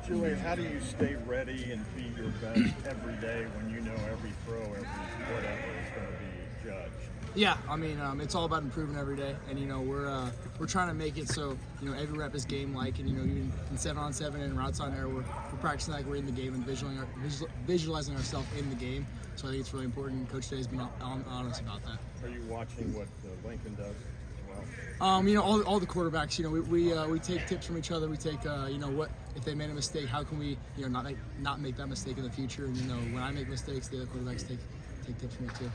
Julian, how do you stay ready and be your best every day when you know every throw, every whatever is going to be judged? Yeah, I mean, it's all about improving every day, and we're trying to make it so every rep is game-like, and even in 7-on-7 and routes on air, we're practicing like we're in the game and visualizing ourselves in the game. So I think it's really important. Coach Day has been honest about that. Are you watching what Lincoln does as All well? the quarterbacks, we take tips from each other. We take, what if they made a mistake, how can we, not make that mistake in the future? And when I make mistakes, the other quarterbacks take tips from me too.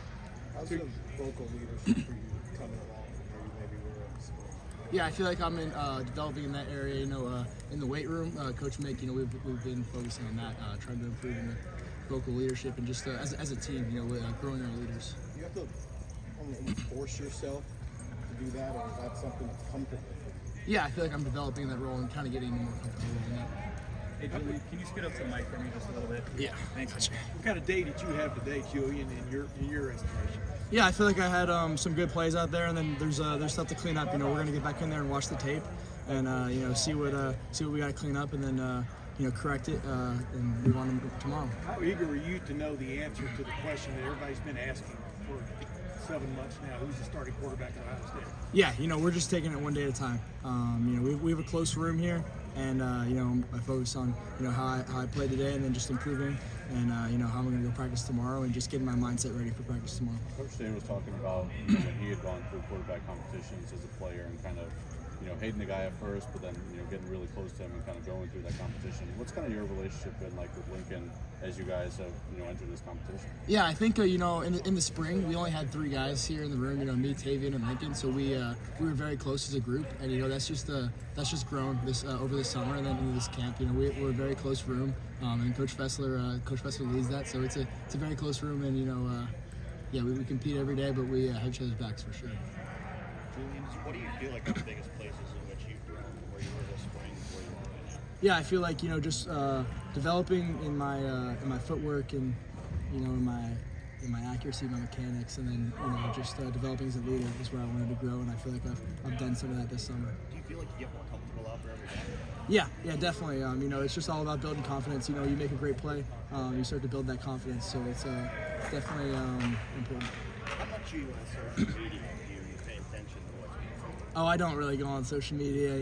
How's the vocal leadership for you coming along where you maybe were in school? Yeah, I feel like I'm developing in that area. In the weight room, Coach Mick, we've been focusing on that, trying to improve in the vocal leadership and just as a team, growing our leaders. You have to almost force yourself to do that, or is that something that's comfortable? Yeah, I feel like I'm developing that role and kind of getting more comfortable in that. Hey, Julian, can you scoot up to the mic for me just a little bit? Yeah. Thanks. Gotcha. What kind of day did you have today, Julian, in your estimation? Yeah, I feel like I had some good plays out there, and then there's stuff to clean up. We're gonna get back in there and watch the tape, and see what we got to clean up, and then correct it and move on tomorrow. How eager are you to know the answer to the question that everybody's been asking for 7 months now? Who's the starting quarterback at Ohio State? Yeah, we're just taking it one day at a time. We have a close room here, and I focus on how I played today, and then just improving, and how I'm going to go practice tomorrow, and just getting my mindset ready for practice tomorrow. Coach Day was talking about when he had gone through quarterback competitions as a player and kind of hating the guy at first, but then getting really close to him and kind of going through that competition. What's kind of your relationship been like with Lincoln as you guys have entered this competition? Yeah, I think in the spring we only had 3 guys here in the room. Me, Tavian, and Lincoln. So we were very close as a group, and that's just grown this over the summer and then into this camp. We're a very close room, and Coach Fessler leads that. So it's a very close room, and we compete every day, but we have each other's backs for sure. Julian, what do you feel like are the biggest places in which you've grown, where you were this spring, where you are right now? Yeah, I feel like just developing in my footwork and in my accuracy, my mechanics, and then just developing as a leader is where I wanted to grow, and I feel like I've done some of that this summer. Do you feel like you get more comfortable out there every day? Yeah, definitely. It's just all about building confidence. You make a great play, you start to build that confidence. So it's definitely important. How much you social media do you pay attention to what's being said? Oh, I don't really go on social media.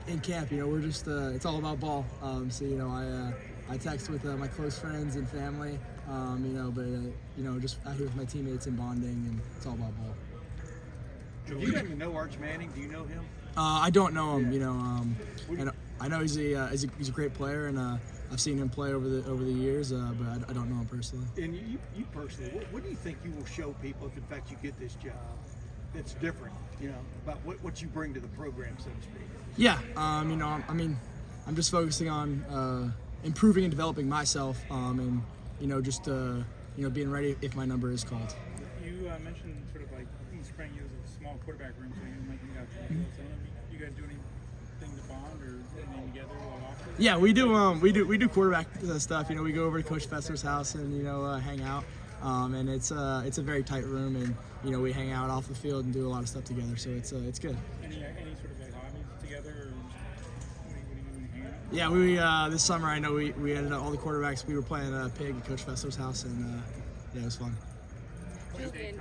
In camp, we're just it's all about ball. I text with my close friends and family. Just out here with my teammates and bonding, and it's all about ball. Do you even know Arch Manning? Do you know him? I don't know him. And I know he's a great player, and I've seen him play over the years, but I don't know him personally. And you personally, what do you think you will show people if in fact you get this job that's different, about what you bring to the program, so to speak? Yeah, I'm just focusing on improving and developing myself, and just being ready if my number is called. You mentioned sort of like in spring you was a small quarterback room, so you might think out you guys do anything to bond or anything together while off? Yeah, we do quarterback stuff. We go over to Coach Fessler's house and hang out. And it's a very tight room, and we hang out off the field and do a lot of stuff together. So it's good. Any sort of like hobbies together, or what do you hang out? Yeah, we this summer I know we ended up all the quarterbacks. We were playing pig at Coach Fessler's house, and it was fun. Julian.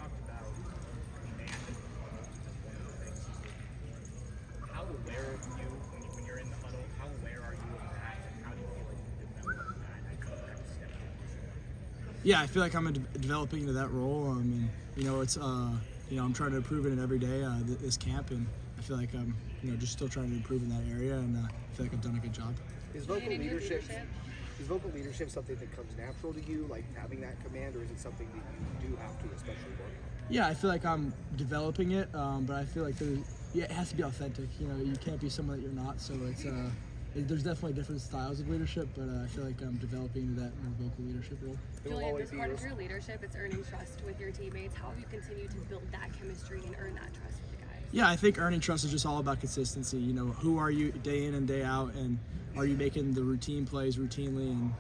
How aware of you when you're in the huddle? How aware are you of that? And how do you feel like you develop that? Yeah, I feel like I'm developing into that role. It's I'm trying to improve in it every day this camp, and I feel like I'm just still trying to improve in that area, and I feel like I've done a good job. Is vocal leadership something that comes natural to you, like having that command, or is it something that you do have to especially work on? Yeah, I feel like I'm developing it, but I feel like it has to be authentic. You can't be someone that you're not. So there's definitely different styles of leadership, but I feel like I'm developing into that more vocal leadership role. Julian, as part of your leadership, it's earning trust with your teammates. How have you continued to build that chemistry and earn that trust with the guys? Yeah, I think earning trust is just all about consistency. Who are you day in and day out, and are you making the routine plays routinely, and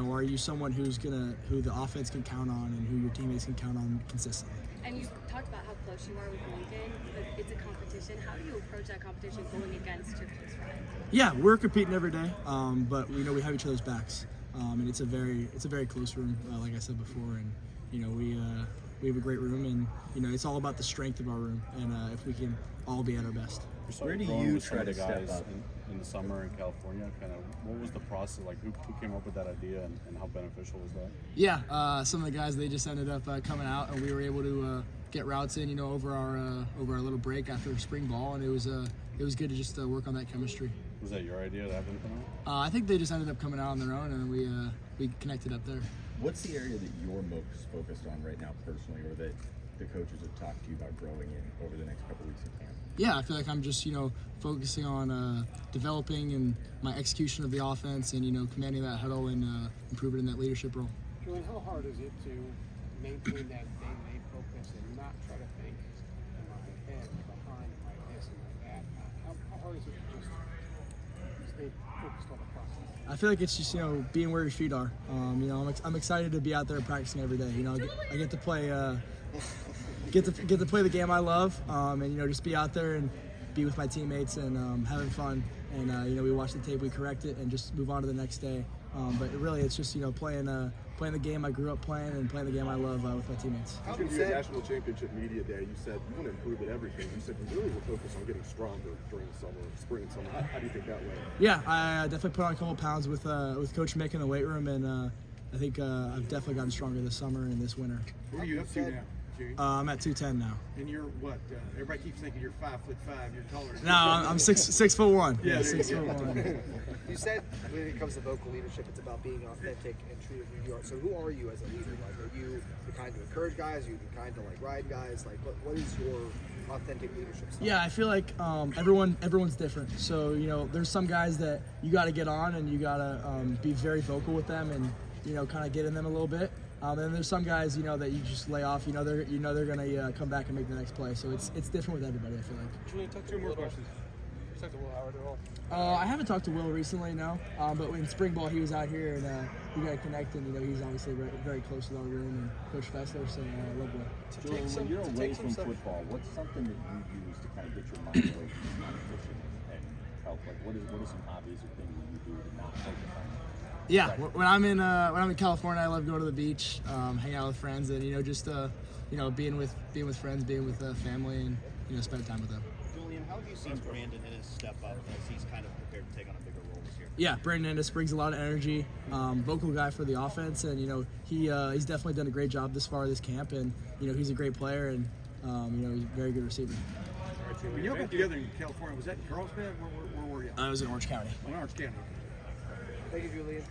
are you someone who the offense can count on and who your teammates can count on consistently? And you talked about how close you are with Lincoln, but it's a competition. How do you approach that competition going against your close friends? Yeah, we're competing every day, but we know we have each other's backs, and it's a very close room, like I said before, and we have a great room, and it's all about the strength of our room, and if we can all be at our best. Where do you try to step up in the summer in California? Kind of, what was the process like? Who came up with that idea, and how beneficial was that? Yeah, some of the guys, they just ended up coming out, and we were able to get routes in, over our little break after spring ball, and it was good to just work on that chemistry. Was that your idea to have them come out? I think they just ended up coming out on their own, and we connected up there. What's the area that you're most focused on right now personally, or that the coaches have talked to you about growing in over the next couple weeks of camp? Yeah, I feel like I'm just, focusing on developing and my execution of the offense and, commanding that huddle and improving in that leadership role. Julian, how hard is it to maintain that day-to-day focus and not try to think, am I ahead, behind, am I this, am I that? How hard is it to just stay focused on the process? I feel like it's just, being where your feet are. I'm excited to be out there practicing every day. I get to play get to play the game I love, and just be out there and be with my teammates and having fun. And we watch the tape, we correct it, and just move on to the next day. But really, it's just playing the game I grew up playing and playing the game I love with my teammates. After your national championship media day, you said you want to improve at everything. You said you really were focused on getting stronger during the summer, spring and summer. How do you think that went? Yeah, I definitely put on a couple pounds with Coach Mick in the weight room, and I think I've definitely gotten stronger this summer and this winter. Where are you up to now, Julian? I'm at 210 now. And you're what? Everybody keeps thinking you're 5'5". You're taller. No, I'm 6'1". Yeah, 6'1". You said when it comes to vocal leadership, it's about being authentic and true to who you are. So who are you as a leader? Like, are you the kind to encourage guys? Are you the kind to ride guys? Like, what is your authentic leadership style? Yeah, I feel like everyone's different. So there's some guys that you got to get on and you got to be very vocal with them and kind of get in them a little bit. And then there's some guys that you just lay off. They're gonna come back and make the next play. So it's different with everybody. I feel like. Julian, talk to Two me more a little. questions. You talked to Will Howard at all? I haven't talked to Will recently, no. But in spring ball, he was out here and we got to connect. And he's obviously very close to our room and Coach Fessler. So I love Will. Julian, when you're away from football, what's something that you use to kind of get your mind away from competition and help? Like, what is some hobbies or things that you do to not focus on? Yeah, when I'm in California, I love going to the beach, hanging out with friends, and just being with friends, being with family, and spending time with them. Julian, how have you seen Brandon Ennis step up as he's kind of prepared to take on a bigger role this year? Yeah, Brandon Ennis brings a lot of energy, vocal guy for the offense, and he's definitely done a great job this far this camp, and he's a great player, and he's a very good receiver. When you got together in California, was that in Carlsbad? Where were you? I was in Orange County. In Orange County. Thank you, Julian.